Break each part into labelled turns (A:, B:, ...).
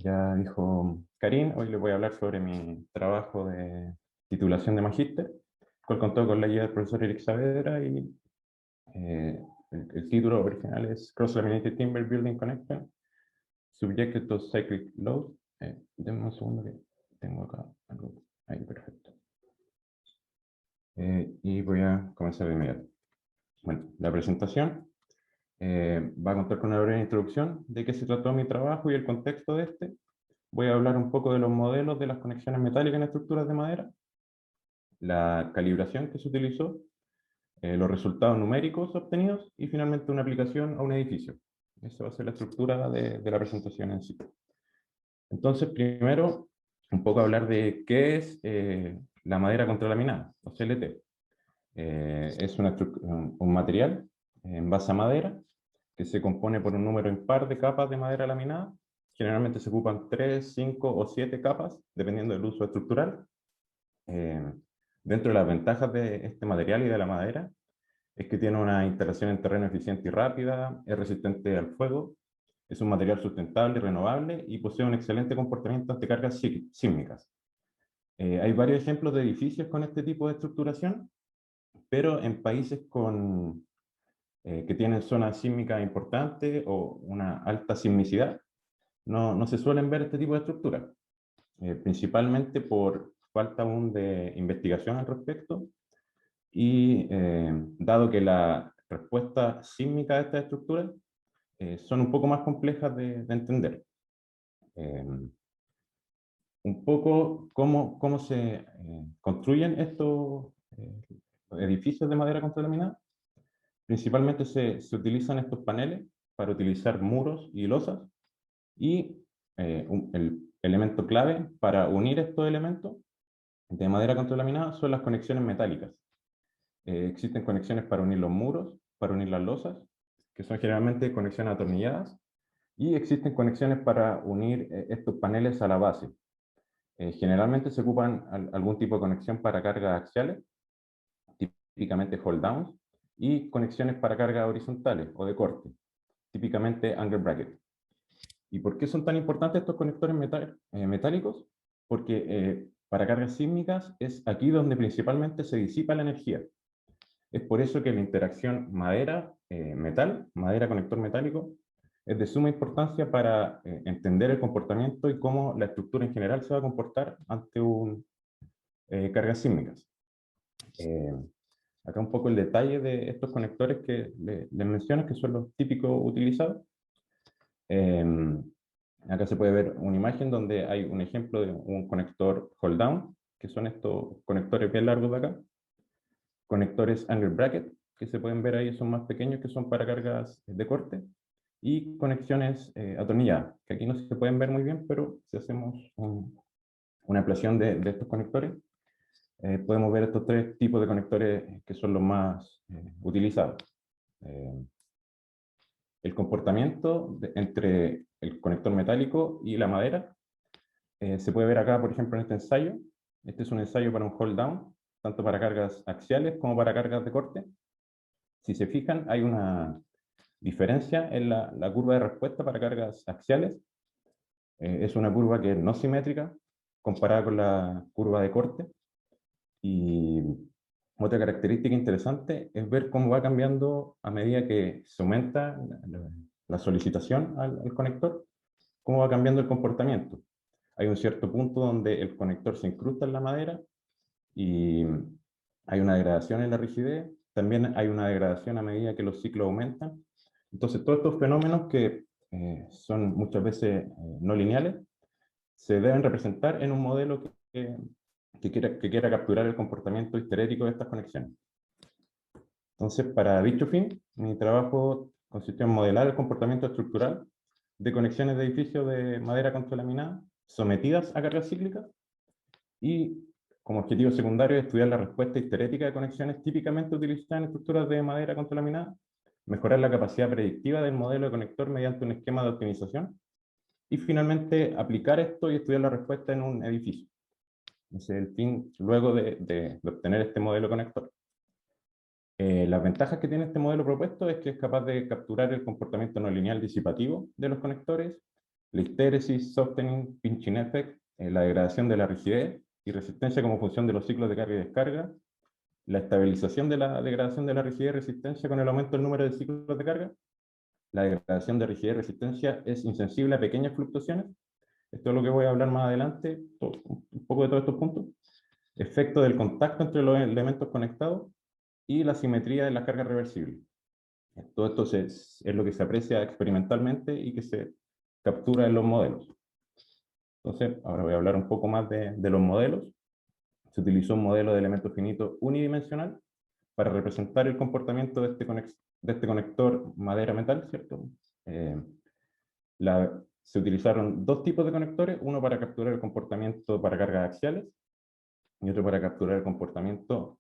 A: Ya dijo Karim, hoy les voy a hablar sobre mi trabajo de titulación de magíster, cual contó con la guía del profesor Eric Saavedra y el título original es Cross-Laminated Timber Building Connection, Subjected to Cyclic Load. Denme un segundo que tengo acá algo. Ahí, perfecto. Y voy a comenzar de inmediato. Bueno, la presentación va a contar con una breve introducción de qué se trató mi trabajo y el contexto de este. Voy a hablar un poco de los modelos de las conexiones metálicas en estructuras de madera, la calibración que se utilizó, los resultados numéricos obtenidos y finalmente una aplicación a un edificio. Esa va a ser la estructura de la presentación en sí. Entonces, primero, un poco hablar de qué es la madera contralaminada, o CLT. Es un material en base a madera que se compone por un número impar de capas de madera laminada. Generalmente se ocupan 3, 5 o 7 capas, dependiendo del uso estructural. Eh, Dentro de las ventajas de este material y de la madera, es que tiene una instalación en terreno eficiente y rápida, es resistente al fuego, es un material sustentable y renovable y posee un excelente comportamiento ante cargas sísmicas. Hay varios ejemplos de edificios con este tipo de estructuración, pero en países que tienen zonas sísmicas importantes o una alta sismicidad, no se suelen ver este tipo de estructuras, principalmente por falta aún de investigación al respecto y dado que la respuesta sísmica de estas estructuras son un poco más complejas de entender. Eh, un poco cómo se construyen estos edificios de madera contralaminada. Principalmente se utilizan estos paneles para utilizar muros y losas y el elemento clave para unir estos elementos de madera contralaminada son las conexiones metálicas. Existen conexiones para unir los muros, para unir las losas, que son generalmente conexiones atornilladas, y existen conexiones para unir estos paneles a la base. Generalmente se ocupan algún tipo de conexión para cargas axiales, típicamente hold downs, y conexiones para cargas horizontales o de corte, típicamente angle bracket. ¿Y por qué son tan importantes estos conectores metálicos? Porque para cargas sísmicas es aquí donde principalmente se disipa la energía. Es por eso que la interacción madera-metal, madera-conector metálico, es de suma importancia para entender el comportamiento y cómo la estructura en general se va a comportar ante cargas sísmicas. Eh, Acá un poco el detalle de estos conectores que les menciono, que son los típicos utilizados. Eh, Acá se puede ver una imagen donde hay un ejemplo de un conector hold down, que son estos conectores bien largos de acá. Conectores angle bracket, que se pueden ver ahí, son más pequeños, que son para cargas de corte, y conexiones atornilladas, que aquí no se pueden ver muy bien, pero si hacemos una ampliación de estos conectores, podemos ver estos tres tipos de conectores que son los más utilizados. Eh, el comportamiento entre el conector metálico y la madera se puede ver acá, por ejemplo, en este ensayo. Este es un ensayo para un hold down, tanto para cargas axiales como para cargas de corte. Si se fijan, hay una diferencia en la curva de respuesta para cargas axiales. Es una curva que es no simétrica comparada con la curva de corte. Y otra característica interesante es ver cómo va cambiando a medida que se aumenta la solicitación al conector, cómo va cambiando el comportamiento. Hay un cierto punto donde el conector se incrusta en la madera y hay una degradación en la rigidez. También hay una degradación a medida que los ciclos aumentan. Entonces, todos estos fenómenos que son muchas veces no lineales, se deben representar en un modelo que quiera capturar el comportamiento histerético de estas conexiones. Entonces, para dicho fin, mi trabajo consistió en modelar el comportamiento estructural de conexiones de edificios de madera contralaminada sometidas a cargas cíclicas y, como objetivo secundario, estudiar la respuesta histerética de conexiones típicamente utilizadas en estructuras de madera contralaminada, mejorar la capacidad predictiva del modelo de conector mediante un esquema de optimización y, finalmente, aplicar esto y estudiar la respuesta en un edificio. Ese es el fin luego de obtener este modelo conector. Las ventajas que tiene este modelo propuesto es que es capaz de capturar el comportamiento no lineal disipativo de los conectores, la histéresis, softening, pinching effect, la degradación de la rigidez y resistencia como función de los ciclos de carga y descarga, la estabilización de la degradación de la rigidez y resistencia con el aumento del número de ciclos de carga. La degradación de rigidez y resistencia es insensible a pequeñas fluctuaciones. Esto es lo que voy a hablar más adelante, un poco de todos estos puntos. Efecto del contacto entre los elementos conectados y la simetría de la carga reversible. Todo esto es lo que se aprecia experimentalmente y que se captura en los modelos. Entonces, ahora voy a hablar un poco más de los modelos. Se utilizó un modelo de elementos finitos unidimensional para representar el comportamiento de este conector madera-metal, ¿cierto? Se utilizaron dos tipos de conectores, uno para capturar el comportamiento para cargas axiales y otro para capturar el comportamiento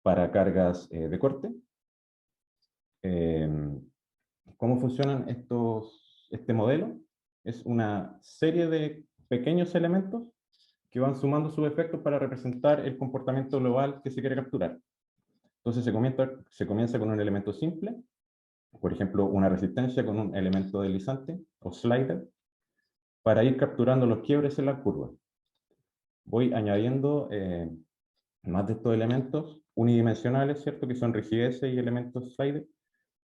A: para cargas de corte. ¿Cómo funcionan este modelo? Es una serie de pequeños elementos que van sumando sus efectos para representar el comportamiento global que se quiere capturar. Entonces se comienza con un elemento simple, por ejemplo, una resistencia con un elemento deslizante o slider, para ir capturando los quiebres en la curva. Voy añadiendo más de estos elementos unidimensionales, ¿cierto? Que son rigideces y elementos slider,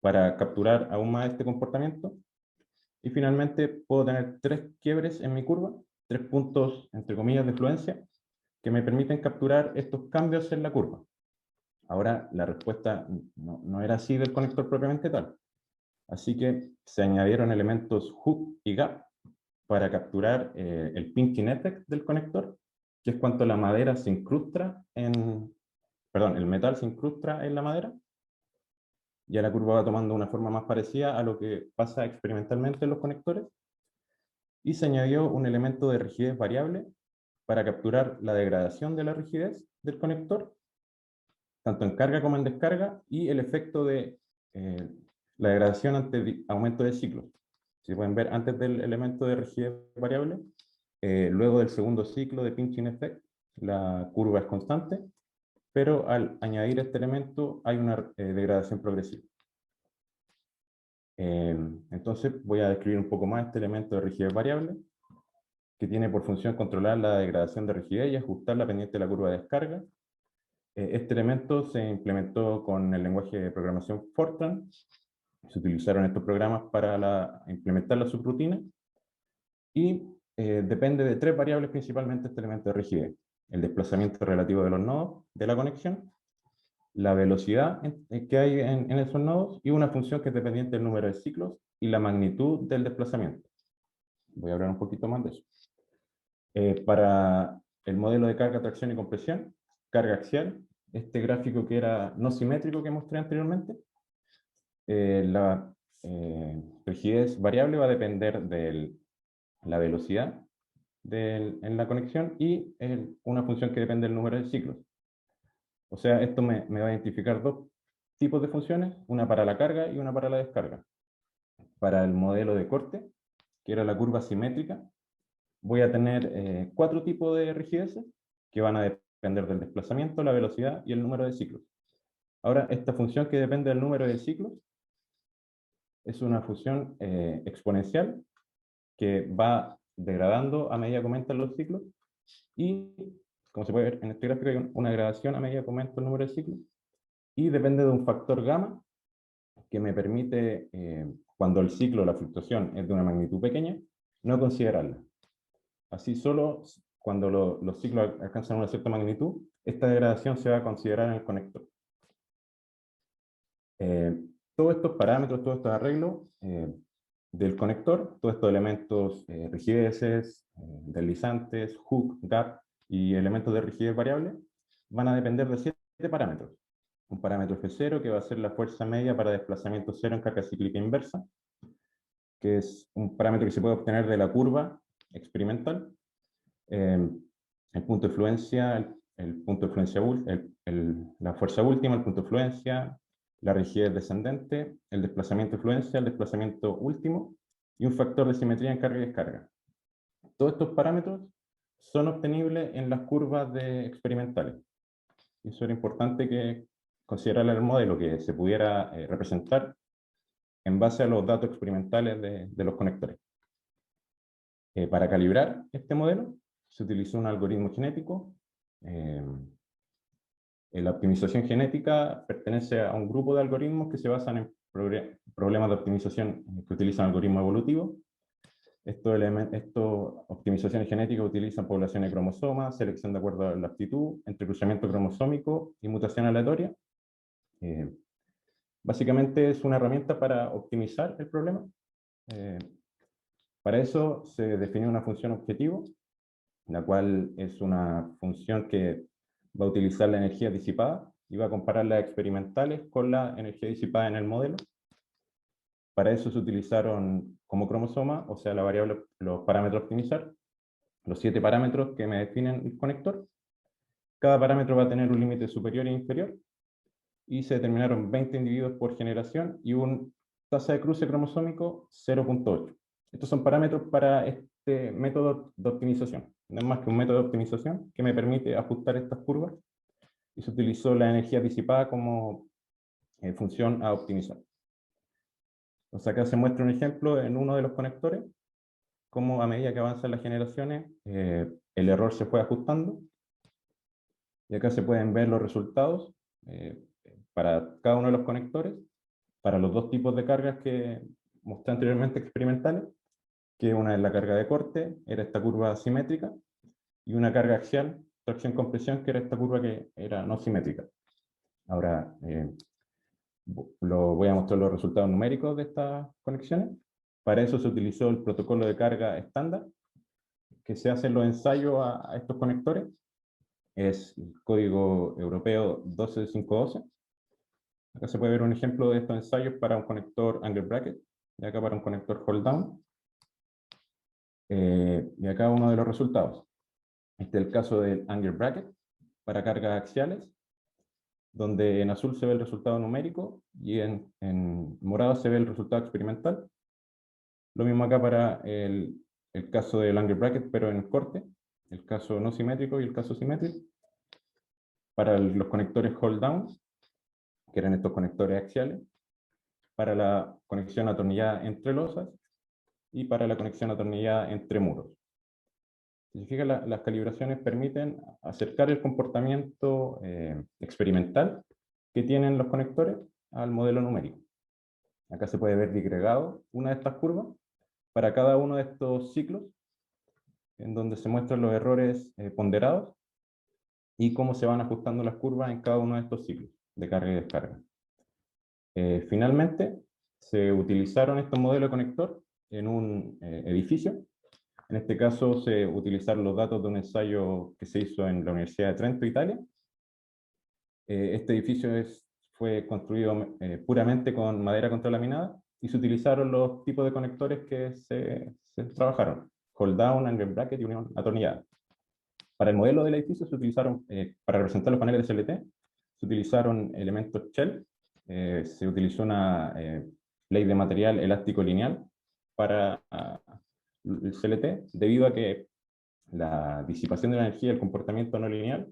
A: para capturar aún más este comportamiento. Y finalmente puedo tener 3 quiebres en mi curva, 3 puntos, entre comillas, de fluencia, que me permiten capturar estos cambios en la curva. Ahora, la respuesta no era así del conector propiamente tal. Así que se añadieron elementos hook y gap para capturar el pinching effect del conector, que es cuando la madera se incrusta el metal se incrusta en la madera. Ya la curva va tomando una forma más parecida a lo que pasa experimentalmente en los conectores. Y se añadió un elemento de rigidez variable para capturar la degradación de la rigidez del conector, tanto en carga como en descarga, y el efecto de la degradación ante aumento de ciclos. Si pueden ver, antes del elemento de rigidez variable, luego del segundo ciclo de pinching effect, la curva es constante, pero al añadir este elemento hay una degradación progresiva. Entonces voy a describir un poco más este elemento de rigidez variable, que tiene por función controlar la degradación de rigidez y ajustar la pendiente de la curva de descarga. Este elemento se implementó con el lenguaje de programación Fortran. Se utilizaron estos programas para implementar la subrutina y depende de 3 variables principalmente este elemento de rigidez: el desplazamiento relativo de los nodos de la conexión, la velocidad que hay en esos nodos y una función que es dependiente del número de ciclos y la magnitud del desplazamiento. Voy a hablar un poquito más de eso. Para el modelo de carga, tracción y compresión, carga axial, este gráfico que era no simétrico que mostré anteriormente, la rigidez variable va a depender de la velocidad en la conexión y una función que depende del número de ciclos. O sea, esto me va a identificar 2 tipos de funciones, una para la carga y una para la descarga. Para el modelo de corte, que era la curva simétrica, voy a tener 4 tipos de rigideces que van a depender del desplazamiento, la velocidad y el número de ciclos. Ahora, esta función que depende del número de ciclos es una función exponencial que va degradando a medida que aumentan los ciclos y, como se puede ver en este gráfico, hay una degradación a medida que aumenta el número de ciclos y depende de un factor gamma que me permite, cuando el ciclo, la fluctuación es de una magnitud pequeña, no considerarla. Así solo cuando los ciclos alcanzan una cierta magnitud, esta degradación se va a considerar en el conector. Todos estos parámetros, todos estos arreglos del conector, todos estos elementos rigideces, deslizantes, hook, gap y elementos de rigidez variable, van a depender de 7 parámetros. Un parámetro F0, que va a ser la fuerza media para desplazamiento cero en carga cíclica inversa, que es un parámetro que se puede obtener de la curva experimental. El punto de influencia, la fuerza última, el punto de influencia, la rigidez descendente, el desplazamiento de influencia, el desplazamiento último y un factor de simetría en carga y descarga. Todos estos parámetros son obtenibles en las curvas experimentales. Y eso era importante que considerar el modelo, que se pudiera representar en base a los datos experimentales de los conectores. Para calibrar este modelo se utilizó un algoritmo genético. La optimización genética pertenece a un grupo de algoritmos que se basan en problemas de optimización que utilizan algoritmos evolutivos. Estos optimizaciones genéticas utilizan población de cromosomas, selección de acuerdo a la aptitud, entrecruzamiento cromosómico y mutación aleatoria. Básicamente es una herramienta para optimizar el problema. Para eso se definió una función objetivo, la cual es una función que va a utilizar la energía disipada y va a comparar las experimentales con la energía disipada en el modelo. Para eso se utilizaron como cromosoma, o sea, la variable, los parámetros a optimizar, los 7 parámetros que me definen el conector. Cada parámetro va a tener un límite superior e inferior, y se determinaron 20 individuos por generación y una tasa de cruce cromosómico 0.8. Estos son parámetros para este método de optimización. No es más que un método de optimización que me permite ajustar estas curvas, y se utilizó la energía disipada como función a optimizar. Entonces acá se muestra un ejemplo en uno de los conectores, cómo a medida que avanzan las generaciones, el error se fue ajustando. Y acá se pueden ver los resultados para cada uno de los conectores, para los dos tipos de cargas que mostré anteriormente experimentales, que una es la carga de corte, era esta curva simétrica, y una carga axial, tracción-compresión, que era esta curva que era no simétrica. Ahora voy a mostrar los resultados numéricos de estas conexiones. Para eso se utilizó el protocolo de carga estándar, que se hace en los ensayos a estos conectores. Es el código europeo 12512. Acá se puede ver un ejemplo de estos ensayos para un conector angle bracket, y acá para un conector hold down. Y acá uno de los resultados. Este es el caso del angle bracket para cargas axiales, donde en azul se ve el resultado numérico y en morado se ve el resultado experimental. Lo mismo acá para el caso del angle bracket, pero en el corte, el caso no simétrico y el caso simétrico. Para los conectores hold down, que eran estos conectores axiales, para la conexión atornillada entre losas y para la conexión atornillada entre muros. Si se fijan, las calibraciones permiten acercar el comportamiento experimental que tienen los conectores al modelo numérico. Acá se puede ver disgregado una de estas curvas para cada uno de estos ciclos, en donde se muestran los errores ponderados y cómo se van ajustando las curvas en cada uno de estos ciclos de carga y descarga. Finalmente, se utilizaron estos modelos de conector en un edificio. En este caso se utilizaron los datos de un ensayo que se hizo en la Universidad de Trento, Italia. Este edificio fue construido puramente con madera contralaminada, y se utilizaron los tipos de conectores que se trabajaron: hold down, angle bracket y unión atornillada. Para el modelo del edificio se utilizaron, para representar los paneles de CLT, se utilizaron elementos shell, se utilizó una ley de material elástico lineal para el CLT, debido a que la disipación de la energía y el comportamiento no lineal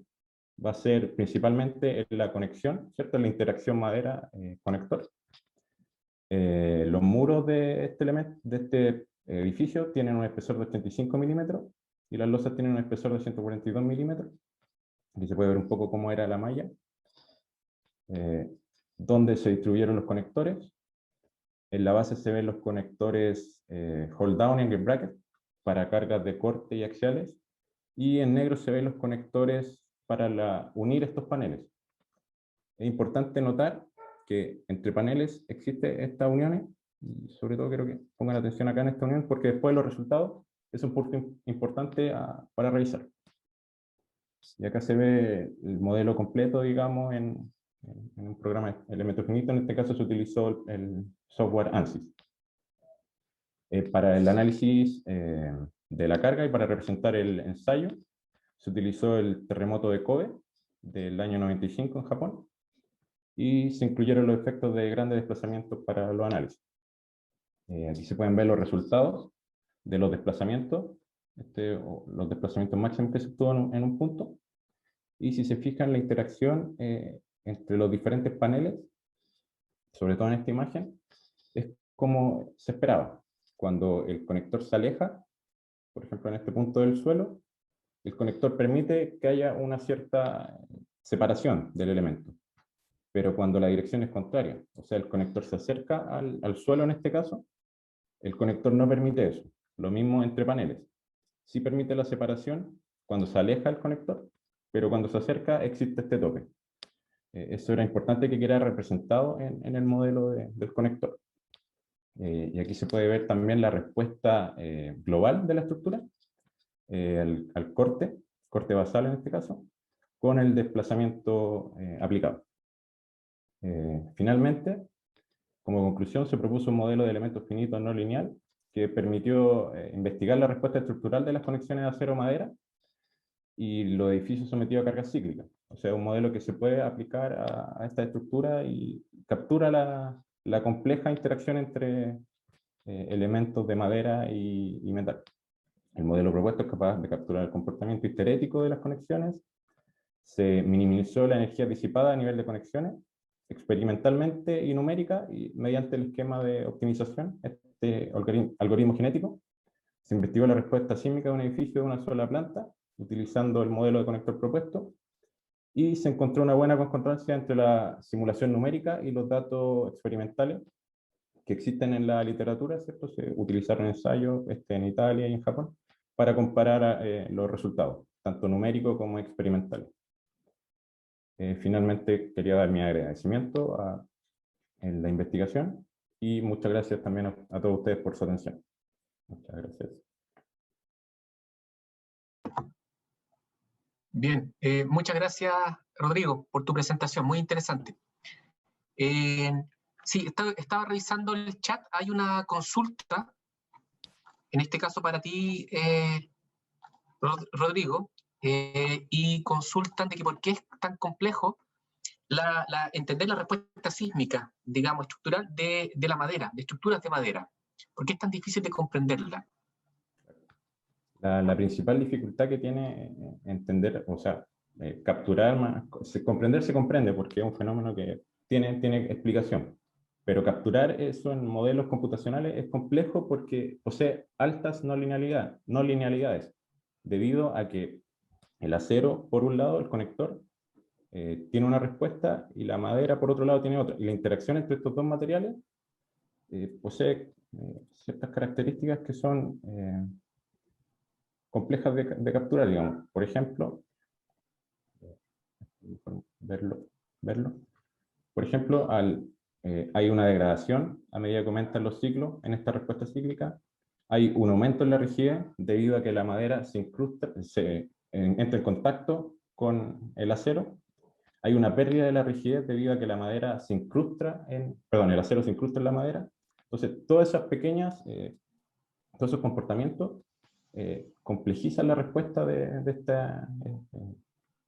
A: va a ser principalmente en la conexión, ¿cierto? En la interacción madera-conector. Los muros de este edificio tienen un espesor de 85 milímetros y las losas tienen un espesor de 142 milímetros. Aquí se puede ver un poco cómo era la malla, dónde se distribuyeron los conectores. En la base se ven los conectores hold down y angle bracket para cargas de corte y axiales, y en negro se ven los conectores para unir estos paneles. Es importante notar que entre paneles existe estas uniones, y sobre todo quiero que pongan atención acá en esta unión, porque después los resultados es un punto importante para revisar. Y acá se ve el modelo completo, digamos, en un programa de elementos finitos. En este caso se utilizó el software ANSYS. Para el análisis de la carga y para representar el ensayo, se utilizó el terremoto de Kobe del año 95 en Japón, y se incluyeron los efectos de grandes desplazamientos para los análisis. Aquí se pueden ver los resultados de los desplazamientos, los desplazamientos máximos que se obtuvo en un punto, y si se fijan la interacción entre los diferentes paneles, sobre todo en esta imagen, es como se esperaba. Cuando el conector se aleja, por ejemplo en este punto del suelo, el conector permite que haya una cierta separación del elemento. Pero cuando la dirección es contraria, o sea, el conector se acerca al suelo en este caso, el conector no permite eso. Lo mismo entre paneles. Sí permite la separación cuando se aleja el conector, pero cuando se acerca existe este tope. Eso era importante que quede representado en el modelo del conector. Y aquí se puede ver también la respuesta global de la estructura al corte basal en este caso, con el desplazamiento aplicado. Finalmente, como conclusión, se propuso un modelo de elementos finitos no lineal que permitió investigar la respuesta estructural de las conexiones de acero-madera y los edificios sometidos a cargas cíclicas. O sea, un modelo que se puede aplicar a esta estructura y captura la compleja interacción entre elementos de madera y metal. El modelo propuesto es capaz de capturar el comportamiento histerético de las conexiones, se minimizó la energía disipada a nivel de conexiones, experimentalmente y numérica, y mediante el esquema de optimización, este algoritmo genético, se investigó la respuesta sísmica de un edificio de una sola planta, utilizando el modelo de conector propuesto, y se encontró una buena concordancia entre la simulación numérica y los datos experimentales que existen en la literatura, ¿cierto? Se utilizaron ensayos en Italia y en Japón para comparar los resultados, tanto numéricos como experimentales. Finalmente, quería dar mi agradecimiento en la investigación y muchas gracias también a todos ustedes por su atención. Muchas gracias.
B: Bien, muchas gracias, Rodrigo, por tu presentación, muy interesante. Sí, estaba revisando el chat, hay una consulta, en este caso para ti, Rodrigo, y consultan de que por qué es tan complejo entender la respuesta sísmica, digamos, estructural de la madera, de estructuras de madera. ¿Por qué es tan difícil de comprenderla?
A: La principal dificultad que tiene entender, o sea, capturar, comprender se comprende porque es un fenómeno que tiene explicación, pero capturar eso en modelos computacionales es complejo porque posee altas no linealidades, debido a que el acero, por un lado, el conector, tiene una respuesta y la madera, por otro lado, tiene otra. Y la interacción entre estos dos materiales posee ciertas características que son complejas de capturar, digamos. Por ejemplo, verlo. Por ejemplo, hay una degradación a medida que aumentan los ciclos en esta respuesta cíclica. Hay un aumento en la rigidez debido a que la madera se incrusta, entra en contacto con el acero. Hay una pérdida de la rigidez debido a que la madera se incrusta el acero se incrusta en la madera. Entonces, todas esas pequeñas, todos esos comportamientos complejizan la respuesta de este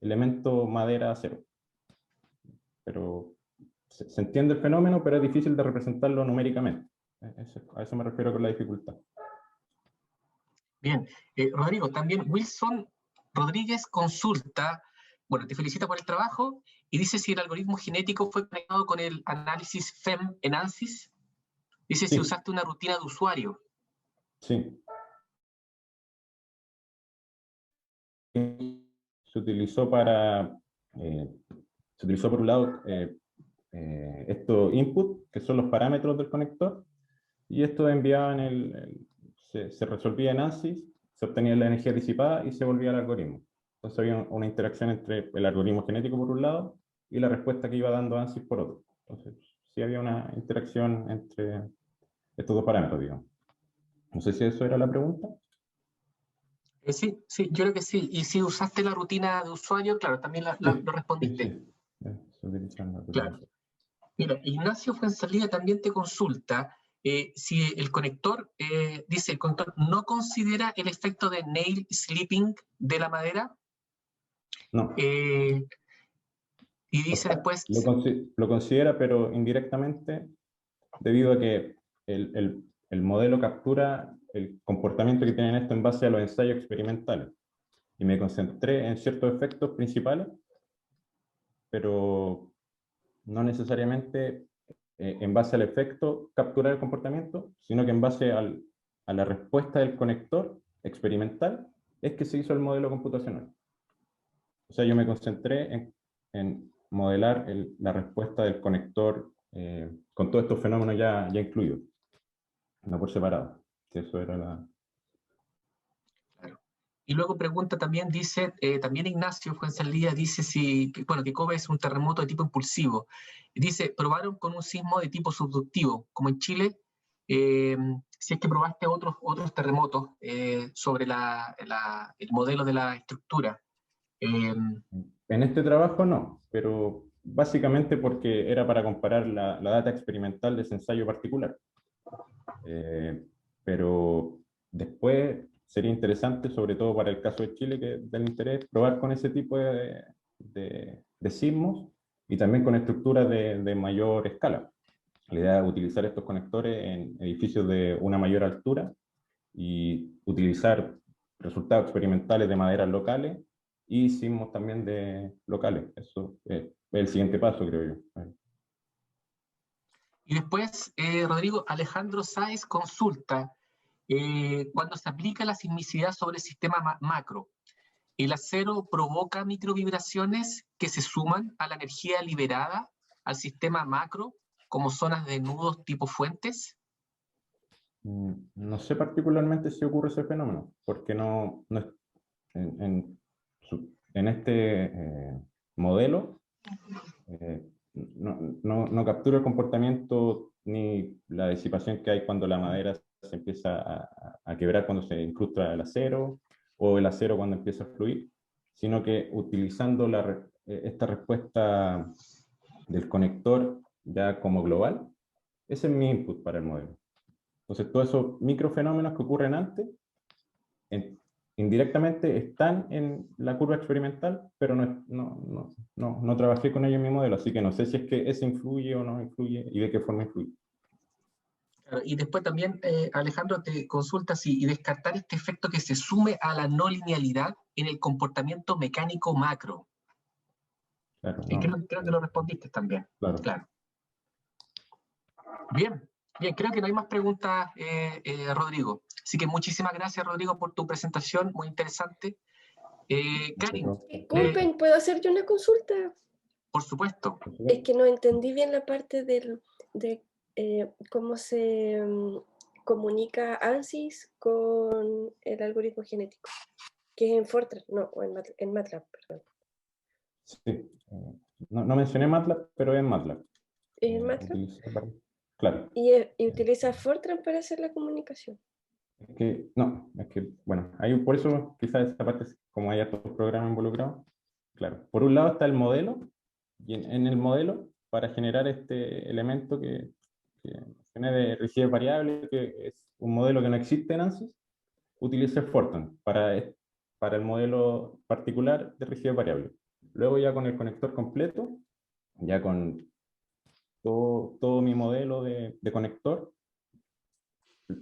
A: elemento madera-acero. Pero se entiende el fenómeno, pero es difícil de representarlo numéricamente. A eso me refiero con la dificultad.
B: Bien, Rodrigo, también Wilson Rodríguez consulta, bueno, te felicita por el trabajo y dice si el algoritmo genético fue conectado con el análisis FEM en ANSYS. Dice si usaste una rutina de usuario.
A: Sí. Se utilizó por un lado estos input, que son los parámetros del conector, y esto enviaba se resolvía en ANSYS, se obtenía la energía disipada y se volvía al algoritmo. Entonces había una interacción entre el algoritmo genético por un lado y la respuesta que iba dando ANSYS por otro. Entonces sí había una interacción entre estos dos parámetros, digamos. No sé si eso era la pregunta.
B: Sí, yo creo que sí. Y si usaste la rutina de usuario, claro, también lo respondiste.
A: Sí.
B: Claro. Mira, Ignacio Fuenzalía también te consulta si el conector, dice, el conector no considera el efecto de nail slipping de la madera.
A: No.
B: Y dice después...
A: Lo considera, pero indirectamente, debido a que el modelo captura el comportamiento que tienen esto en base a los ensayos experimentales. Y me concentré en ciertos efectos principales, pero no necesariamente en base al efecto capturar el comportamiento, sino que en base a la respuesta del conector experimental es que se hizo el modelo computacional. O sea, yo me concentré en modelar la respuesta del conector con todos estos fenómenos ya incluidos, no por separado. Que eso era la...
B: Claro. Y luego pregunta también, dice, también Ignacio Fuenzalía dice que Kobe es un terremoto de tipo impulsivo. Dice, probaron con un sismo de tipo subductivo, como en Chile, si es que probaste otros terremotos sobre el modelo de la estructura.
A: En este trabajo no, pero básicamente porque era para comparar la data experimental de ese ensayo particular. Pero después sería interesante, sobre todo para el caso de Chile, que del interés, probar con ese tipo de sismos y también con estructuras de mayor escala. La idea es utilizar estos conectores en edificios de una mayor altura y utilizar resultados experimentales de maderas locales y sismos también de locales. Eso es el siguiente paso, creo yo.
B: Y después, Rodrigo, Alejandro Sáez consulta, cuando se aplica la sismicidad sobre el sistema macro, ¿el acero provoca microvibraciones que se suman a la energía liberada al sistema macro como zonas de nudos tipo fuentes?
A: No sé particularmente si ocurre ese fenómeno, porque en este modelo no captura el comportamiento ni la disipación que hay cuando la madera se empieza a quebrar cuando se incrusta el acero, o el acero cuando empieza a fluir, sino que utilizando esta respuesta del conector ya como global, ese es mi input para el modelo. Entonces, todos esos microfenómenos que ocurren antes, indirectamente están en la curva experimental, pero no trabajé con ello en mi modelo, así que no sé si es que ese influye o no influye y de qué forma influye.
B: Claro, y después también, Alejandro, te consulta y descartar este efecto que se sume a la no linealidad en el comportamiento mecánico macro.
A: Claro,
B: Y creo que lo respondiste también.
A: claro.
B: Claro. Bien, creo que no hay más preguntas, Rodrigo. Así que muchísimas gracias, Rodrigo, por tu presentación, muy interesante. Karin.
C: Disculpen, ¿puedo hacer yo una consulta?
B: Por supuesto.
C: Es que no entendí bien la parte de cómo se comunica ANSYS con el algoritmo genético, que es en Fortran, no, o en MATLAB, perdón.
A: Sí, no mencioné MATLAB, pero es en MATLAB.
C: ¿Es en MATLAB?
A: Claro.
C: ¿Y utiliza Fortran para hacer la comunicación?
A: Bueno, por eso quizás esta parte, como hay estos programas involucrados, claro. Por un lado está el modelo, y en el modelo, para generar este elemento que de rigidez variable, que es un modelo que no existe en ANSYS, utilice Fortran para el modelo particular de rigidez variable. Luego ya con el conector completo, ya con todo mi modelo de conector,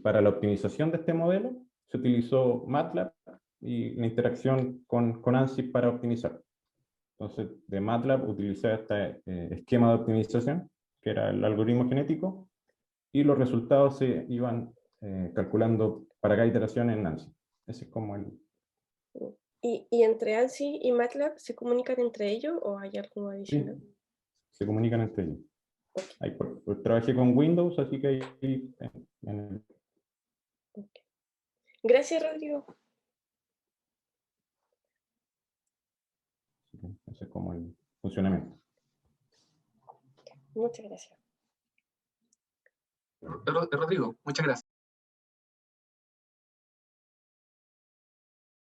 A: para la optimización de este modelo se utilizó MATLAB y la interacción con ANSYS para optimizar. Entonces, de MATLAB utilicé este esquema de optimización, que era el algoritmo genético, y los resultados se iban calculando para cada iteración en ANSYS. Ese es como el...
C: ¿Y entre ANSYS y MATLAB se comunican entre ellos o hay algo adicional?
A: Sí, se comunican entre ellos.
C: Okay.
A: Trabajé con Windows, así que ahí...
C: Okay. Gracias, Rodrigo.
A: Ese es como el funcionamiento.
C: Muchas gracias.
B: Rodrigo, muchas gracias.